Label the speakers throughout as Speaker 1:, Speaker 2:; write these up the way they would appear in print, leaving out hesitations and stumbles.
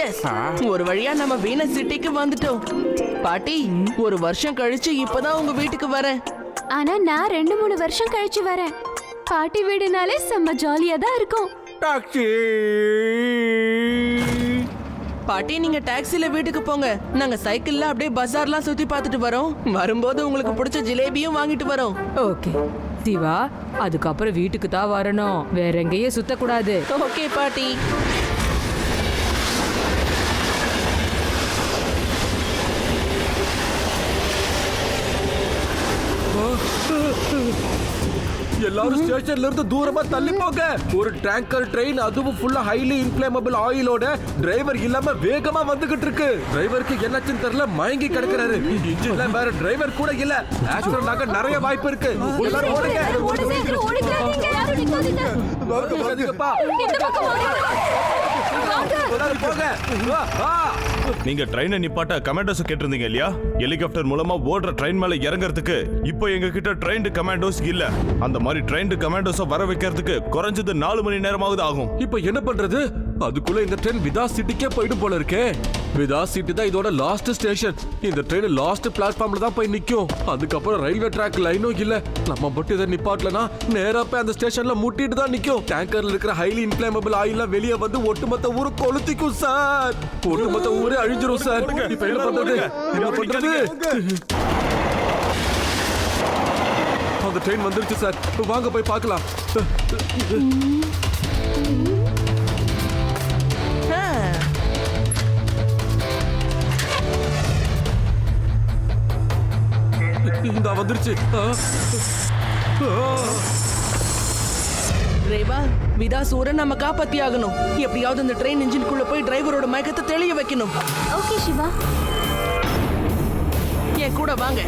Speaker 1: S, ஒரு வழியா நம்ம வீனஸ் சிட்டிக்கு வந்துட்டோம். பாட்டி, ஒரு வருஷம் கழிச்சு இப்பதான் உங்க வீட்டுக்கு வரேன்.
Speaker 2: ஆனா நான் 2-3 வருஷம் கழிச்சு வரேன். பாட்டி வீடுனாலே செம்ம ஜாலியா தான் இருக்கும்.
Speaker 3: டாக்ஸி.
Speaker 1: பாட்டி, நீங்க டாக்ஸில வீட்டுக்கு போங்க. நாங்க சைக்கிள்ல அப்படியே பஜார்லாம் சுத்தி பார்த்துட்டு வரோம். வரும்போது உங்களுக்கு பிடிச்ச ஜிலேபியும் வாங்கிட்டு வரோம்.
Speaker 4: ஓகே சிவா, அதுக்கப்புறம் வீட்டுக்கு தான் வரணும், வேற எங்கேயும் சுத்தக்கூடாது.
Speaker 1: ஓகே பாட்டி.
Speaker 3: எல்லாரும் ஸ்டேஷன்ல இருந்து தூரமா தள்ளி போங்க. ஒரு டேங்கர் ட்ரெயின், அதுவும் ஃபுல்லா ஹைலி இன்ஃப்ளேமபிள் ஆயிலோட டிரைவர் இல்லாம வேகமா வந்துகிட்டு இருக்கு. டிரைவருக்கு என்னாச்சுன்னு தெரியல, மயங்கி கிடக்குறாரு. இன்ஜின்ல வேற டிரைவர் கூட இல்ல. ஆக்சிடென்ட் ஆக நிறைய வாய்ப்பு இருக்கு. எல்லாரும் ஓடுங்க. போகாதீங்கப்பா. எல்லாரும் போங்க.
Speaker 5: நீங்க ட்ரெயினை நிப்பாட்ட கமாண்டோஸ் கேட்டிருந்தீங்க இல்லையா? ஹெலிகாப்டர் மூலமா ஓடுற ட்ரெயின் மேல இறங்குறதுக்கு இப்போ எங்க கிட்ட ட்ரெயின்டு கமாண்டோஸ் இல்ல. அந்த மாதிரி ட்ரெயின்டு கமாண்டோஸ வர வைக்கிறதுக்கு குறைஞ்சது 4 மணி நேரமாவது ஆகும்.
Speaker 3: இப்போ என்ன பண்றது? அதுக்குள்ள இந்த ட்ரெயின் விதாஸ் சிட்டிக்கே போயிடும் போல இருக்கே. விதாஸ் சிட்டி தான் இதோட லாஸ்ட் ஸ்டேஷன். இந்த ட்ரெயின் லாஸ்ட் பிளாட்ஃபார்ம்ல தான் போய் நிக்கும். அதுக்கப்புறம் ரயில்வே ட்ராக் லைனும் இல்ல. நம்ம மட்டும் இதை நிப்பாட்டலனா நேரா போய் அந்த ஸ்டேஷன்ல முட்டிட்டு தான் நிக்கும். டேங்கர்ல இருக்கிற ஹைலி இன்ஃப்ளேமபிள் ஆயில வெளியே வந்து ஒட்டுமொத்த ஊரு கொளுத்திக்கும் சார். ஒட்டுமொத்த ஊரே அழிஞ்சிரும் சார். இப்ப என்ன பண்றது? என்ன பண்றது? அந்த ட்ரெயின் வந்துருச்சு சார். வாங்க போய் பார்க்கலாம். இந்த வந்துருச்சு.
Speaker 1: ரேவா, விதாசூரை நம்ம காப்பாத்தி ஆகணும். எப்படியாவது இந்த ட்ரெயின் இன்ஜினுக்குள்ள போய் டிரைவரோட மயக்கத்தை தெளிய வைக்கணும்.
Speaker 2: ஓகே சிவா,
Speaker 1: என் கூட வாங்க.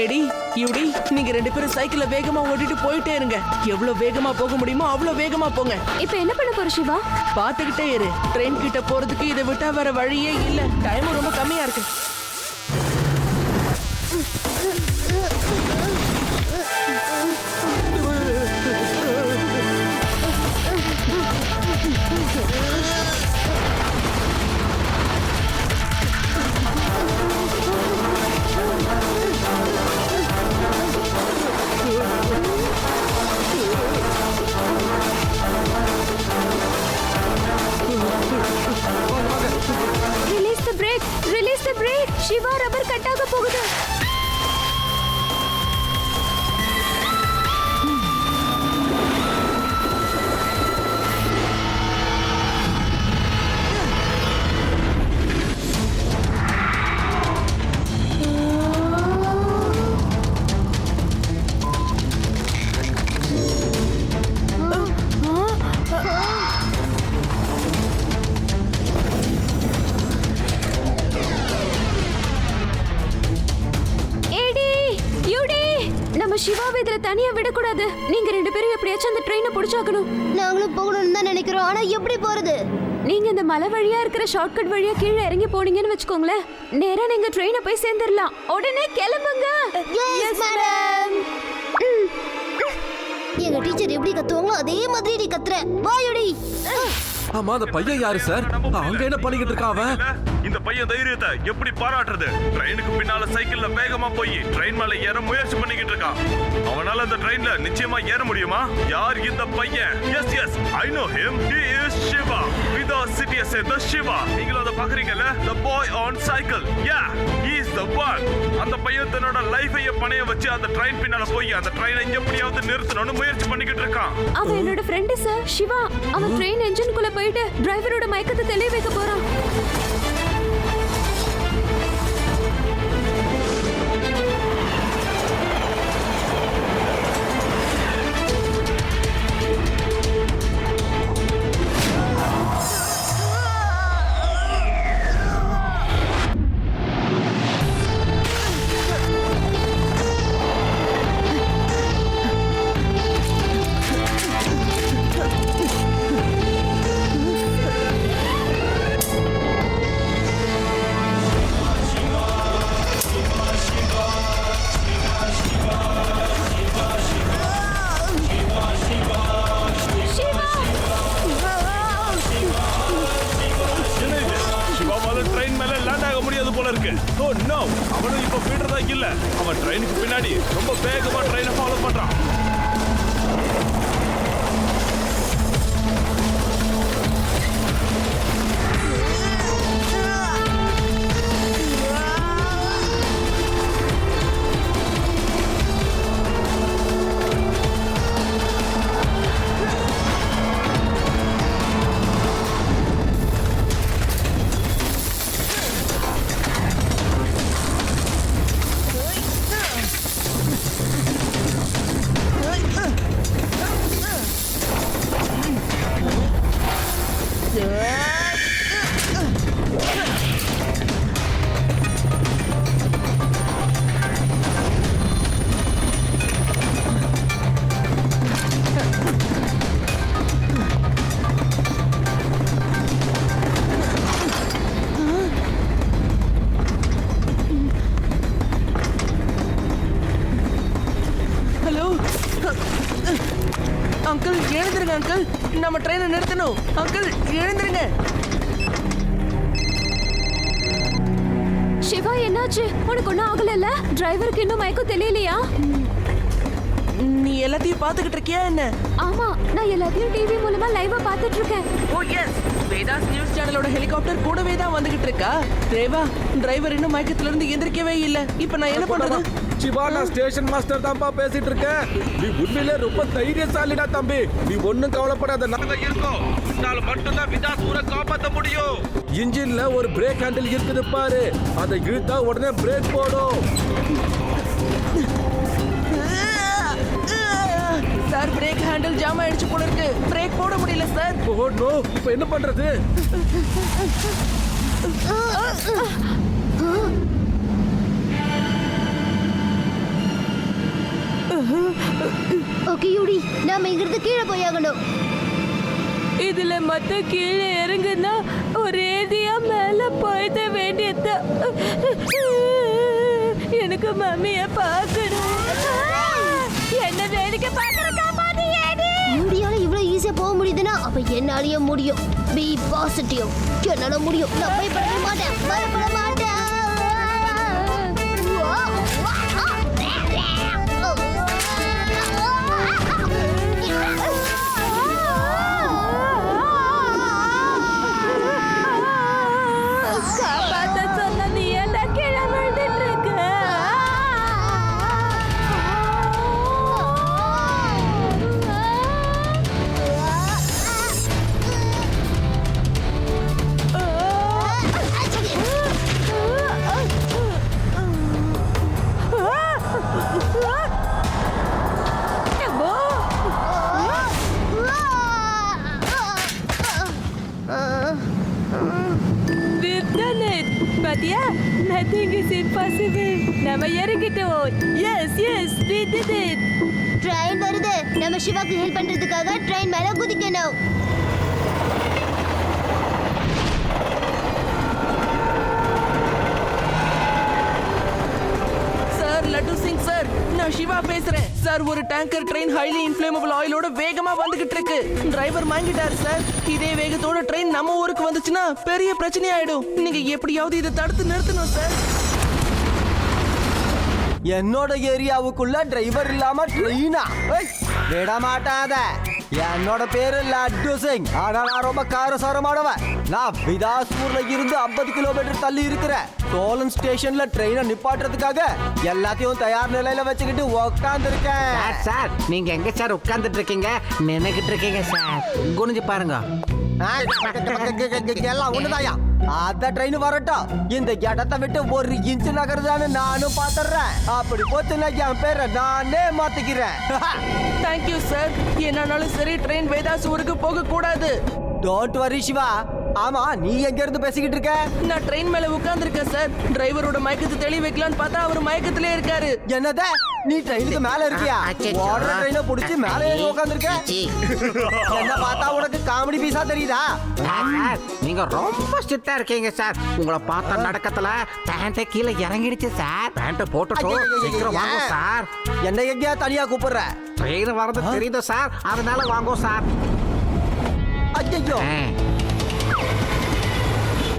Speaker 1: ஏடி யூடி, நீங்க 2 பேரும் சைக்கிள வேகமா ஓட்டிட்டு போயிட்டே இருங்க. எவ்வளவு வேகமா போக முடியுமோ அவ்வளவு வேகமா போங்க.
Speaker 2: இப்போ என்ன பண்ண போற சிவா?
Speaker 1: பாத்துக்கிட்டே இரு. ட்ரெயின் கிட்ட போறதுக்கு இதை விட்டா வேற வழியே இல்ல. டைம் ரொம்ப கம்மியா இருக்கு.
Speaker 2: Release the brake. Shiva, rubber cut ஆக போகுது. சிவாவை இதுல தனியா விடக்கூடாது. நீங்க 2 பேரும் எப்படியாச்சும் அந்த ட்ரெயினை பிடிச்சாக்கணும்.
Speaker 6: நாங்களும் போகணும்னு தான் நினைக்கிறோம். ஆனா எப்படி போறது?
Speaker 2: நீங்க இந்த மலை வழியா இருக்கிற ஷார்ட்கட் வழியா கீழே இறங்கி போனீங்கன்னு வச்சுக்கோங்களேன், நேரா நீங்க ட்ரெயினை போய் சேர்ந்துடலாம். உடனே கிளம்புங்க.
Speaker 6: Yes madam. எங்க டீச்சர் எப்படி கத்துவாங்களோ அதே மாதிரி நீ கத்துற. வாயுடி.
Speaker 3: ஆமா, அந்த பையன் யாரு சார்? அங்க என்ன பண்ணிக்கிட்டு இருக்கான் அவன்?
Speaker 5: இந்த பையன் தைரியத்தை எப்படி பாராட்டுறது? ட்ரெயினுக்கு பின்னால சைக்கிள்ல வேகமா போய் ட்ரெயின் மேல ஏற முயற்சி பண்ணிக்கிட்டு இருக்கான். அவனால அந்த ட்ரெயின்ல நிச்சயமா ஏற முடியுமா? யார் இந்த பையன்? Yes yes, I know him. He is Shiva. விதாஸ் சிட்டியை சேர்ந்த சிவா. நீங்களும் அதை பாக்குறீங்கல்ல? the boy on cycle. yeah, he is the one. அந்த பையன் தன்னோட லைஃபையே பணைய வச்சு அந்த ட்ரெயின் பின்னால போய் அந்த ட்ரெயினை எப்படியாவது நிறுத்தணும்னு முயற்சி பண்ணிக்கிட்டு இருக்கான்.
Speaker 2: அவன் என்னோட ஃப்ரெண்ட் சார், சிவா. அவன் ட்ரெயின் என்ஜினுக்குள்ள போயிட்டு டிரைவரோட மயக்கத்தை தெளிய வைக்க போறான்.
Speaker 5: இல்ல, அவன் ட்ரெயினுக்கு பின்னாடி ரொம்ப வேகமா ட்ரெயினை ஃபாலோ பண்றான்.
Speaker 1: ஹலோ அங்கிள், எழுந்திருங்க அங்கிள். நம்ம ட்ரெயினை நிறுத்தணும். அங்கிள், எழுந்திருங்க.
Speaker 2: சிவா என்னாச்சு? உனக்கு ஒன்றும் ஆகலைல்ல? டிரைவருக்கு இன்னும் மயக்கம் தெரியலையா?
Speaker 1: நீ எல்லாத்தையும் பார்த்துக்கிட்டு இருக்கியா என்ன?
Speaker 2: ஆமா, நான் எல்லாத்தையும் டிவி மூலமா லைவா பார்த்துட்டு இருக்கேன்.
Speaker 1: ஓ எஸ், வேதாஸ் நியூஸ் சேனலோட ஹெலிகாப்டர் கூடவே தான் வந்துகிட்டு இருக்கா. தேவா, டிரைவர் இன்னும் மயக்கத்துல இருந்து எந்திரிக்கவே இல்ல. இப்போ நான் என்ன பண்றது?
Speaker 3: சிவா, நான் ஸ்டேஷன் மாஸ்டர் தான்ப்பா பேசிட்டு இருக்கேன். நீ உண்மையிலே ரொம்ப தைரியசாலிடா தம்பி. நீ ஒண்ணும் கவலைப்படாத, நாங்க இருக்கோம். உன்னால மட்டும்தான் விதாஸ் ஊரை காப்பாத்த முடியும். இன்ஜின்ல ஒரு பிரேக் ஹேண்டில் இருக்குது பாரு, அதை இழுத்தா உடனே பிரேக் போடும்.
Speaker 1: சார், பிரேக் ஹேண்டில் ஜாம் ஆயிடுச்சு போல இருக்கு. பிரேக் போட முடியல சார்.
Speaker 3: ஓ நோ, இப்போ என்ன பண்றது?
Speaker 6: ஓகே யூடி, நாம இங்கிருந்து கீழே போயாகணும்.
Speaker 2: இதுல மத்த கீழே இறங்குனா ஒரேடியா மேல போயிட வேண்டியது. எனக்கு மம்மிய பார்க்கணும். என்ன வேடிக்கை பார்க்கறக்கா பாதி ஏடி?
Speaker 6: யூடியால இவ்வளவு ஈஸியா போக முடியுதுன்னா அப்ப என்னாலயும் முடியும். Be positive. என்னால முடியும். நான் பயப்பட மாட்டேன். பயப்பட மாட்டேன்.
Speaker 2: காப்பாத்த சொன்ன நீ என்ன கீழே விழுந்துட்டு இருக்க? We've done it. பாத்தியா? Nothing is impossible. நம்ம இறங்கிட்டோம். Yes, yes, we did it.
Speaker 6: Train வருது. நம்ம சிவாக்கு ஹெல்ப் பண்றதுக்காக ட்ரெயின் மேல குதிக்கணும்.
Speaker 1: சார், லட்டு சிங் சார், நான் சிவா பேசுறேன். சார், ஒரு டேங்கர் ட்ரெயின் ஹைலி இன்ஃப்ளேமபிள் ஆயிலோட வேகமா வந்துகிட்டு இருக்கு. டிரைவர் வாங்கிட்டாரு சார். இதே வேகத்தோட ட்ரெயின் நம்ம ஊருக்கு வந்துச்சுன்னா பெரிய பிரச்சனை ஆயிடும். நீங்க எப்படியாவது இதை தடுத்து நிறுத்தணும் சார்.
Speaker 7: என்னோட ஏரியாவுக்குள்ள டிரைவர் இல்லாம ட்ரெயினா விட மாட்டாத. என்னோட பேரு லட்டு சிங். ஆனா நான் ரொம்ப காரசாரமானவன். நான் விதாஸ்பூர்ல இருந்து 50 கிலோமீட்டர் தள்ளி இருக்கிற சோலன் ஸ்டேஷன்ல ட்ரெயினை நிப்பாட்டுறதுக்காக எல்லாத்தையும் தயார் நிலையில வச்சுக்கிட்டு உட்கார்ந்து இருக்கேன்.
Speaker 8: சார், நீங்க எங்க சார் உட்கார்ந்துட்டு இருக்கீங்க? நினைக்கிட்டு இருக்கீங்க சார். குனிஞ்சு பாருங்க.
Speaker 7: எல்லாம் ஒண்ணுதாயா. அந்த ட்ரெயின் வரட்டும். இந்த இடத்தை விட்டு 1 இன்ச் நகருதான்னு நானும் பாத்துறேன். அப்படி போச்சுன்னா என் பேரை நானே மாத்திக்கிறேன்.
Speaker 1: Thank you sir. என்னாலும் சரி, ட்ரெயின் வேதாஸ் ஊருக்கு போக கூடாது.
Speaker 7: Don't worry Siva. ஆமா, நீ எங்க இருந்து பேசிக்கிட்டு இருக்க?
Speaker 1: நான் ட்ரெயின் மேல உட்கார்ந்திருக்கேன் சார். டிரைவரோட மயக்கத்தை தெளி வைக்கலான்னு பார்த்தா அவர் மயக்கத்திலே இருக்காரு.
Speaker 7: என்னது? நீ ட்ரெயினுக்கு மேல இருக்கியா?
Speaker 8: அச்சச்சோ.
Speaker 7: ஓடுற ட்ரெயினை புடிச்சு மேல ஏறி உட்கார்ந்திருக்க. என்ன பார்த்தா உனக்கு காமெடி பீஸா தெரியுதா?
Speaker 8: சார், நீங்க ரொம்ப ஸ்ட்ரிக்ட்டா இருக்கீங்க சார். உங்களை பார்த்தா நடக்கத்துல பேண்ட கீழே இறங்கிடுச்சு சார். பேண்ட போட்டுட்டோம். சீக்கிரம் வாங்க சார்.
Speaker 7: என்ன எங்கேயா தனியா கூப்பிடுற?
Speaker 8: ட்ரெயின் வரது தெரியுது சார், அதனால வாங்க சார்.
Speaker 7: ஐயோ,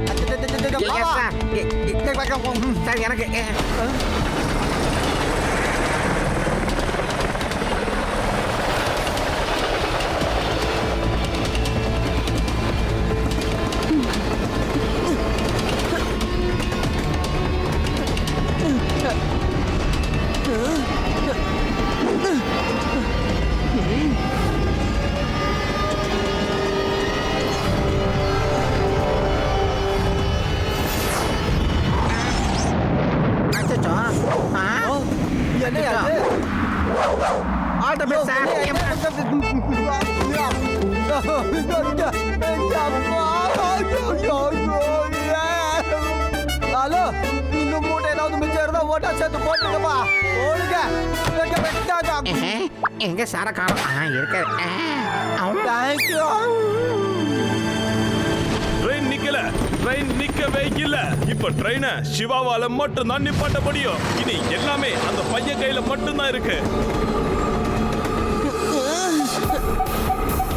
Speaker 8: Yes, sir. சார் எனக்கு அச்சச்சோ. ஆ?
Speaker 7: என்ன அது
Speaker 8: ஆட்டோமேட் சார்
Speaker 7: ஹலோ இந்த மூட்டை ஏதாவது மிச்சம் இருந்தா ஓட்டா சேர்த்து போட்டுக்கப்பா ஓடுங்க
Speaker 8: எங்க சார காணும் இருக்காரு
Speaker 7: தேங்க்யூ
Speaker 5: ட்ரெயின் நிக்கல, ட்ரெயின் நிக்கவே இல்ல. இப்ப ட்ரெயினை சிவாவால மட்டும் தான் நிப்பாட்ட முடியும். இனி எல்லாமே அந்த பையன் கையில மட்டும் தான் இருக்கு.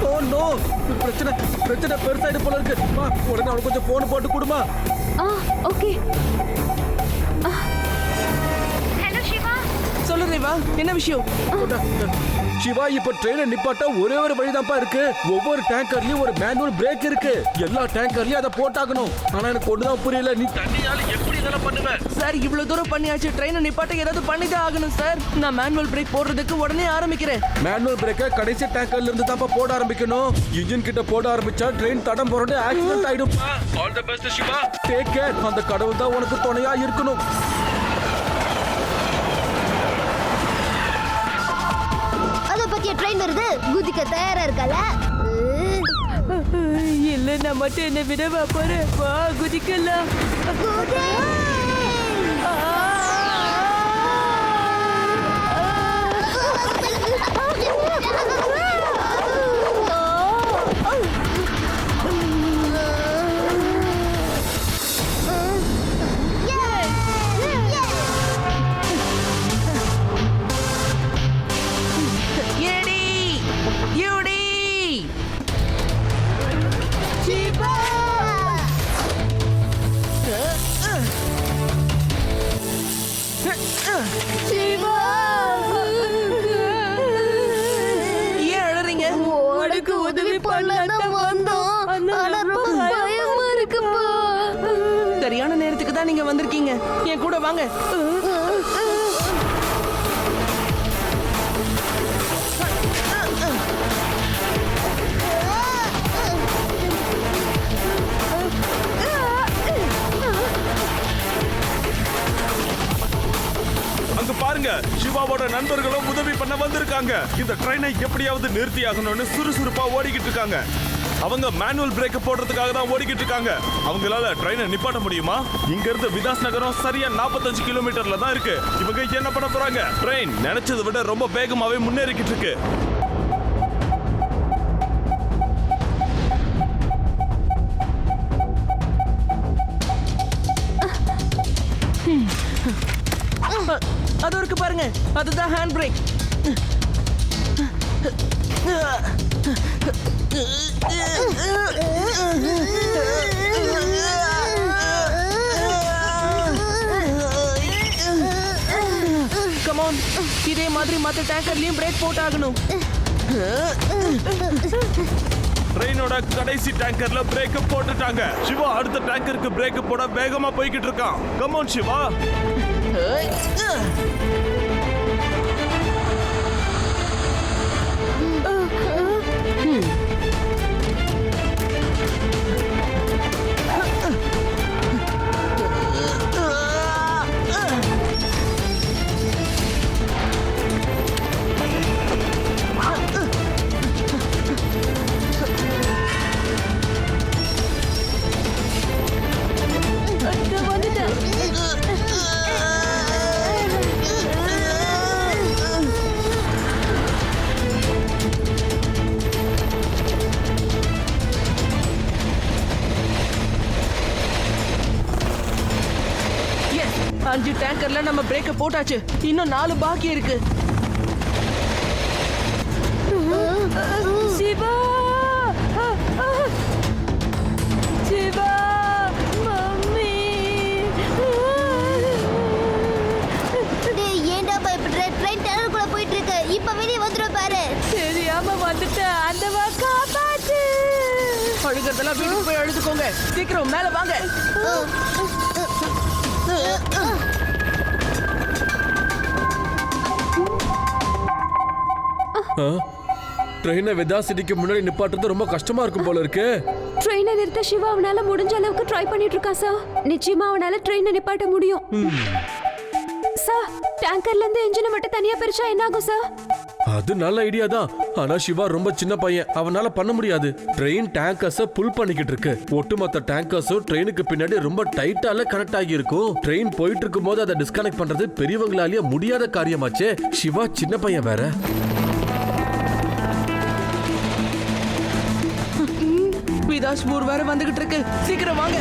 Speaker 3: ஓ நோ, பிரச்சனை பிரச்சனை பெருசாயிடு போல இருக்கு. மா, உடனே அவனுக்கு கொஞ்சம் போன் போட்டு கொடுமா.
Speaker 2: ஓகே.
Speaker 1: சொல்லு ரேவா, என்ன விஷயம்?
Speaker 3: சிவா, இப்ப ட்ரெயினை நிப்பாட்ட ஒரே ஒரு வழிதான்ப்பா இருக்கு. ஒவ்வொரு டேங்கர்லயும் ஒரு மேனுவல் பிரேக் இருக்கு. எல்லா டேங்கர்லயும் அதை போட்டாகணும். ஆனா எனக்கு ஒண்ணுதான் புரியல, நீ தண்ணியால எப்படி இதெல்லாம் பண்ணுவ?
Speaker 1: சார், இவ்வளவு தூரம் பண்ணியாச்சு, ட்ரெயினை நிப்பாட்ட ஏதாவது பண்ணிதான் ஆகணும் சார். நான் மேனுவல் பிரேக் போடுறதுக்கு உடனே ஆரம்பிக்கிறேன்.
Speaker 3: மேனுவல் பிரேக்க கடைசி டேங்கர்ல இருந்து தான் போட ஆரம்பிக்கணும். இன்ஜின் கிட்ட போட ஆரம்பிச்சா ட்ரெயின் தடம் புரண்டு ஆக்சிடென்ட் ஆயிடும். All the best Shiva, take care. அந்த கடவுள் தான் உனக்கு துணையா இருக்கணும்.
Speaker 6: அதை பத்திய ட்ரெயின் வருது, குதிக்க தயாரா இருக்கல?
Speaker 2: இல்ல, நான் மட்டும் என்ன விடவா போறேன். வா, குதிக்கலாம்.
Speaker 1: ஏடி யூடி ஏன் அழறீங்க?
Speaker 2: உனக்கு உதவி பண்ணலாம் வந்தோம். ஆனா ரொம்ப பயமா இருக்குப்பா.
Speaker 1: சரியான நேரத்துக்கு தான் நீங்க வந்திருக்கீங்க. என் கூட வாங்க.
Speaker 5: அங்க பாருங்க, சிவாவோட நண்பர்களும் உதவி பண்ண வந்திருக்காங்க. இந்த ட்ரெயினை எப்படியாவது நிறுத்தி ஆகணும்னு சுறுசுறுப்பா ஓடிக்கிட்டு இருக்காங்க. அவங்க மேனுவல் பிரேக் போடுறதுக்காக தான் ஓடிக்கிட்டு இருக்காங்க. அவங்களால ட்ரெயினை நிப்பாட்ட முடியுமா? இங்க இருந்து விதாஸ் நகரம் சரியா 45 கிலோமீட்டர்ல தான் இருக்கு. இவங்க என்ன பண்ண போறாங்க? ட்ரெயின் நினைச்சதை விட ரொம்ப வேகமாவே முன்னேறிக்கிட்டு இருக்கு.
Speaker 1: அது இருக்கு பாருங்க, அதுதான் ஹேண்ட் பிரேக். கமான், இதே மாதிரி மற்ற டேங்கர்லயும் பிரேக் போட்டாகணும்.
Speaker 5: ட்ரெயினோட கடைசி டேங்கர்ல பிரேக் போட்டுட்டாங்க. சிவா அடுத்த டேங்கருக்கு பிரேக் போட வேகமா போய்கிட்டு இருக்கான். கமான் சிவா.
Speaker 1: அஞ்சு டேங்கர்ல நம்ம பிரேக்க போட்டாச்சு. இன்னும் 4 பாக்கி இருக்கு.
Speaker 2: சிவா, சிவா,
Speaker 1: இருக்கிறதெல்லாம் வீட்டுக்கு போய் எழுதுக்கோங்க. சீக்கிரம் மேல வாங்க.
Speaker 3: ட்ரெயினை விதா சிட்டிக்கு முன்னாடி நிப்பாட்டுறது ரொம்ப கஷ்டமா இருக்கும் போல இருக்கு.
Speaker 2: ட்ரெயினை நிறுத்த சிவா அவனால முடிஞ்ச அளவுக்கு ட்ரை பண்ணிட்டு இருக்கான் சார். நிச்சயமா அவனால ட்ரெயினை நிப்பாட்ட முடியும். சார், டேங்கர்ல இருந்து என்ஜினை மட்டும் தனியா பிரிச்சா என்ன ஆகும் சார்?
Speaker 3: அது நல்ல ஐடியா தான். ஆனா சிவா ரொம்ப சின்ன பையன், அவனால பண்ண முடியாது. ட்ரெயின் டேங்கர்ஸ புல் பண்ணிக்கிட்டு இருக்கு. ஒட்டுமொத்த டேங்கர்ஸும் ட்ரெயினுக்கு பின்னாடி ரொம்ப டைட்டால கனெக்ட் ஆகி இருக்கும். ட்ரெயின் போயிட்டு இருக்கும் போது அதை டிஸ்கனெக்ட் பண்றது பெரியவங்களாலேயே முடியாத காரியமாச்சே. சிவா சின்ன பையன் வேற.
Speaker 1: விதாஸ்பூர் வேற வந்துகிட்டு இருக்கு. சீக்கிரம் வாங்க.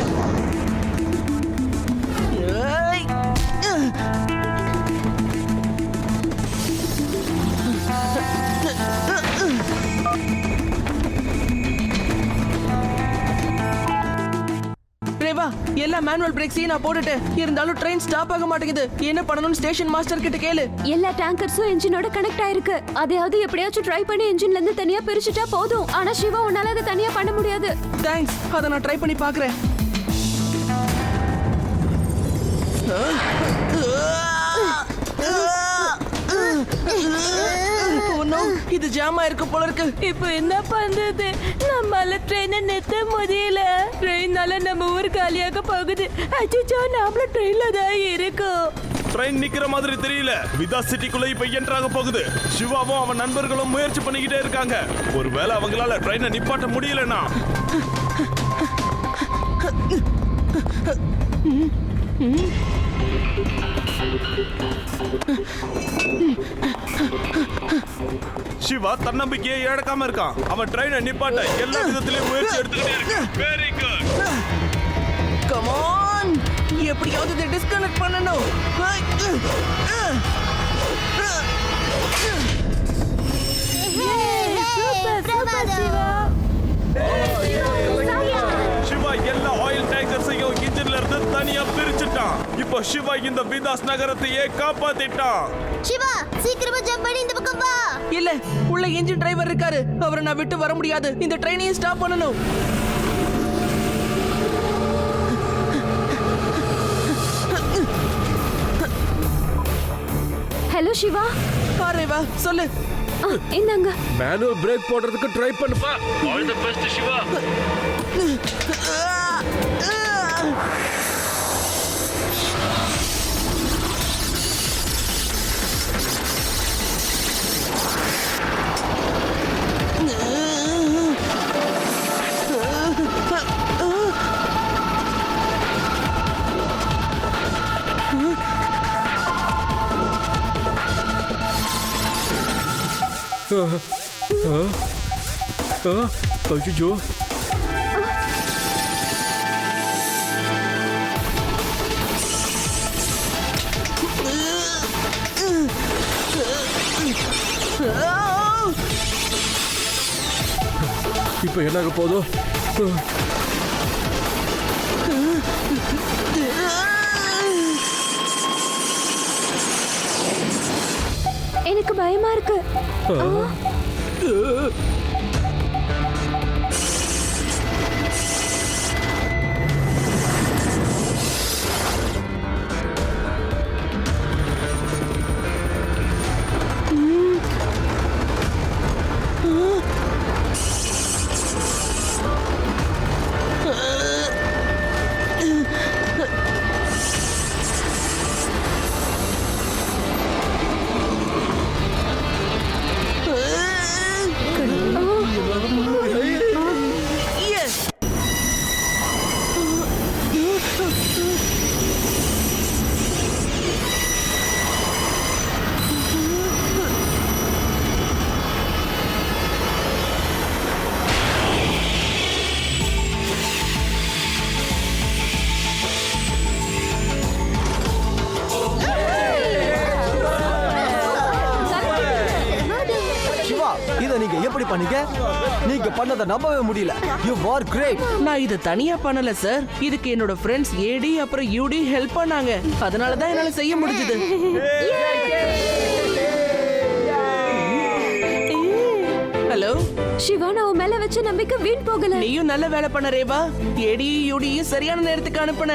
Speaker 1: ஏய். ரேவா, எல்லா மேனுவல் பிரேக்ஸையும் நான் போட்டுட்டேன். இருந்தாலும் ட்ரெயின் ஸ்டாப் ஆக மாட்டேங்குது. என்ன பண்ணணும்னு ஸ்டேஷன் மாஸ்டர் கிட்ட கேளு.
Speaker 2: எல்லா டேங்கர்ஸும் என்ஜினோட கனெக்ட் ஆயிருக்கு. அதையாவது எப்படியாச்சும் ட்ரை பண்ணி என்ஜின்ல இருந்து தனியா பிரிச்சுட்டா போதும். ஆனா சிவா உன்னால அதை தனியா பண்ண முடியாது.
Speaker 1: தேங்க்ஸ், அதை நான் ட்ரை பண்ணி பார்க்கறேன். இது ஜாமா இருக்கு போல இருக்கு.
Speaker 2: இப்போ என்ன பண்றது? நம்மால ட்ரெயினை நிறுத்த முடியல. ட்ரெயினால நம்ம ஊர் காலியாக போகுது. அச்சோ, நாமளும் ட்ரெயின்ல தான் இருக்கோம்.
Speaker 5: ட்ரெயின் நிக்கிற மாதிரி தெரியல. விதா சிட்டிக்குள்ள இப்ப என்ட்ராக போகுது. சிவாவும் அவன் நண்பர்களும் முயற்சி பண்ணிக்கிட்டே இருக்காங்க. ஒருவேளை அவங்களால ட்ரெயினை நிப்பாட்ட முடியலனா சிவா தன்னம்பிக்கையை இழக்காம இருக்கான். அவன் ட்ரெயினை நிப்பாட்ட எல்லா விதத்திலயும் முயற்சி எடுத்துக்கிட்டே இருக்கான். Very good.
Speaker 1: கம் ஆன், எப்படியாவது இதை டிஸ்கனெக்ட் பண்ணணும்.
Speaker 5: சிவா எல்லா ஆயில் டேங்கர்ஸையும் இன்ஜின்ல இருந்து தனியா பிரிச்சுட்டான். இப்போ சிவா இந்த விதாஸ் நகரத்தையே காப்பாத்திட்டான்.
Speaker 6: சிவா, சீக்கிரமா ஜம்ப் பண்ணி இந்த பக்கம் வா.
Speaker 1: இல்ல, உள்ள இன்ஜின் டிரைவர் இருக்காரு. அவரை நான் விட்டு வர முடியாது. இந்த ட்ரெயினையும் ஸ்டாப் பண்ணணும்.
Speaker 2: ஹலோ சிவா.
Speaker 1: ரேவா, சொல்லு.
Speaker 2: இந்தாங்க.
Speaker 3: மேனுவல் பிரேக் போடுறதுக்கு ட்ரை பண்ணுப்பா. All the best Shiva. ஐயோ, இப்ப என்ன போதோ?
Speaker 2: எனக்கு பயமா இருக்கு.
Speaker 7: இதை நீங்க எப்படி பண்ணீங்க? நீங்க பண்ணதை நம்பவே முடியல. You are great.
Speaker 1: நான் இதை தனியா பண்ணல சார். இதுக்கு என்னோட ஃப்ரெண்ட்ஸ் ஏடி அப்புறம் யூடி ஹெல்ப் பண்ணாங்க. அதனால தான் என்னால செய்ய முடிஞ்சது. ஹலோ,
Speaker 2: சிவா நான் உன் மேல வச்ச நம்பிக்கை வீண் போகல.
Speaker 1: நீயும் நல்ல வேலை பண்ண ரேவா. எடி யுடியும் சரியான நேரத்துக்கு அனுப்புன.